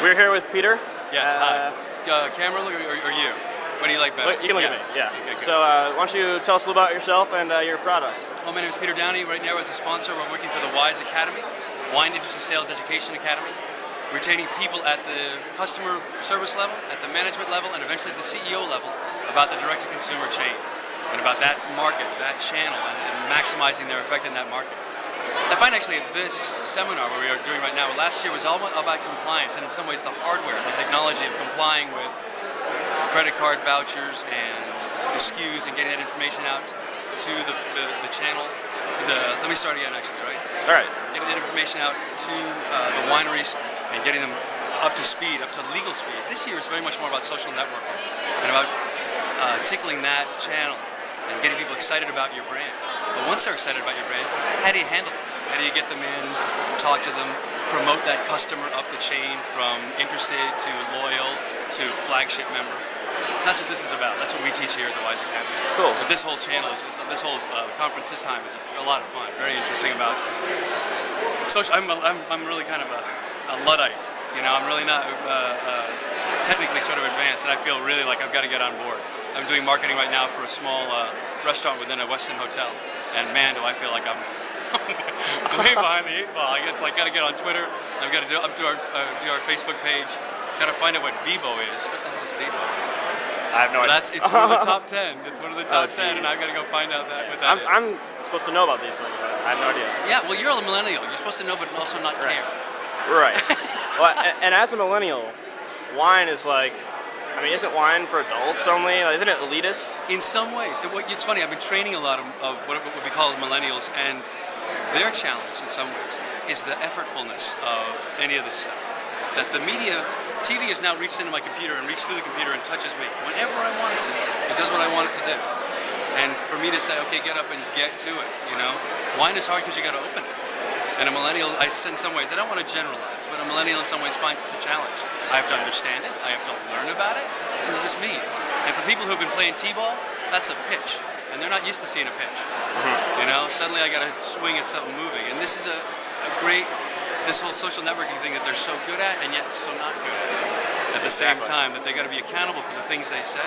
We're here with Peter. Yes, hi. Camera or you? What do you like better? You can look at me, yeah. Okay, so why don't you tell us a little about yourself and your product? Well, my name is Peter Downey. Right now as a sponsor, we're working for the WITS Academy, Wine Industry Sales Education Academy. We're training people at the customer service level, at the management level, and eventually at the CEO level about the direct-to-consumer chain and about that market, that channel, and maximizing their effect in that market. I find actually at this seminar where we are doing right now, last year was all about compliance, and in some ways the hardware, the technology of complying with credit card vouchers and the SKUs and getting that information out to the channel, to the, let me start again actually, right? All right. Getting that information out to the wineries and getting them up to speed, up to legal speed. This year is very much more about social networking and about tickling that channel and getting people excited about your brand. But once they're excited about your brand, how do you handle it? How do you get them in, talk to them, promote that customer up the chain from interested to loyal to flagship member? That's what this is about. That's what we teach here at the WITS Academy. Cool. But this whole channel, this whole conference this time is a lot of fun. Very interesting about social. I'm really kind of a Luddite. You know, I'm really not technically sort of advanced, and I feel really like I've got to get on board. I'm doing marketing right now for a small restaurant within a Westin hotel, and man, do I feel like I'm way behind the eight ball. I guess like got to get on Twitter. I've got to do our Facebook page. Got to find out what Bebo is. What the hell is Bebo? I have no idea. It's one of the top 10. It's one of the top 10, and I've got to go find out what that is. I'm supposed to know about these things. I have no idea. Yeah, well, you're a millennial. You're supposed to know, but also not care. Right. Well, and as a millennial, wine is like, I mean, isn't wine for adults only? Like, isn't it elitist? In some ways. It's funny, I've been training a lot of what we call millennials, and their challenge in some ways is the effortfulness of any of this stuff. That the media, TV has now reached into my computer and reached through the computer and touches me whenever I want it to. It does what I want it to do. And for me to say, okay, get up and get to it, you know? Wine is hard because you got to open it. And a millennial, in some ways, I don't want to generalize, but a millennial in some ways finds it's a challenge. I have to understand it, I have to learn about it. What does this mean? And for people who've been playing t-ball, that's a pitch. And they're not used to seeing a pitch. You know, suddenly I got to swing at something moving. And this is a great, this whole social networking thing that they're so good at and yet so not good at the same time, that they got to be accountable for the things they say.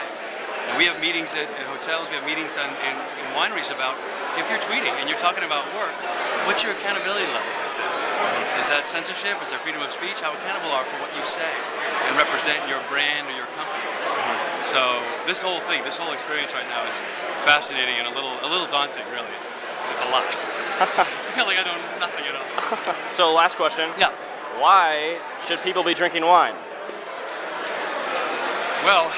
And we have meetings at hotels, we have meetings in wineries about, if you're tweeting and you're talking about work, what's your accountability level right there? Is that censorship? Is there freedom of speech? How accountable are for what you say and represent your brand or your company? So this whole thing, this whole experience right now is fascinating and a little daunting, really. It's a lot. I feel like I know nothing at all. So last question. Yeah. Why should people be drinking wine? Well,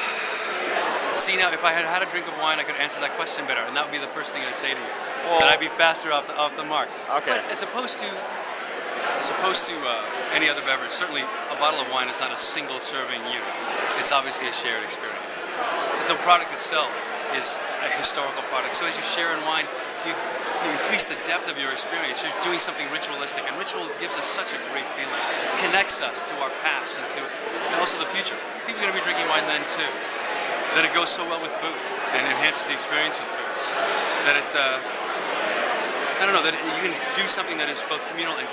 see now, if I had had a drink of wine, I could answer that question better, and that would be the first thing I'd say to you. That I'd be faster off the mark. Okay. But as opposed to any other beverage, certainly a bottle of wine is not a single serving unit. It's obviously a shared experience. But the product itself is a historical product. So as you share in wine, you increase the depth of your experience. You're doing something ritualistic, and ritual gives us such a great feeling. Connects us to our past and also the future. People are going to be drinking wine then too. That it goes so well with food and enhances the experience of food. That it's, I don't know, that you can do something that is both communal and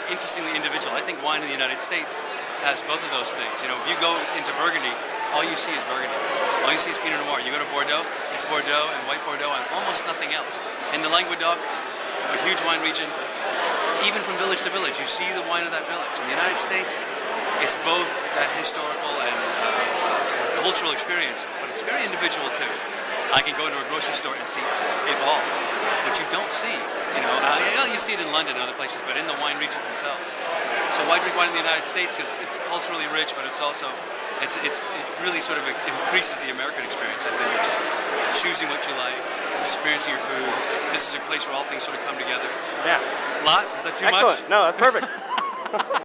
interestingly individual. I think wine in the United States has both of those things. You know, if you go into Burgundy, all you see is Burgundy. All you see is Pinot Noir. You go to Bordeaux, it's Bordeaux and white Bordeaux and almost nothing else. In the Languedoc, a huge wine region, even from village to village, you see the wine of that village. In the United States, it's both that historical and cultural experience, but it's very individual too. I can go into a grocery store and see it all, which you don't see. You know, you see it in London and other places, but in the wine regions themselves. So why drink wine in the United States? Because it's culturally rich, but it's also, it really sort of increases the American experience. I think just choosing what you like, experiencing your food. This is a place where all things sort of come together. Yeah. A lot? Is that too much? Excellent. No, that's perfect.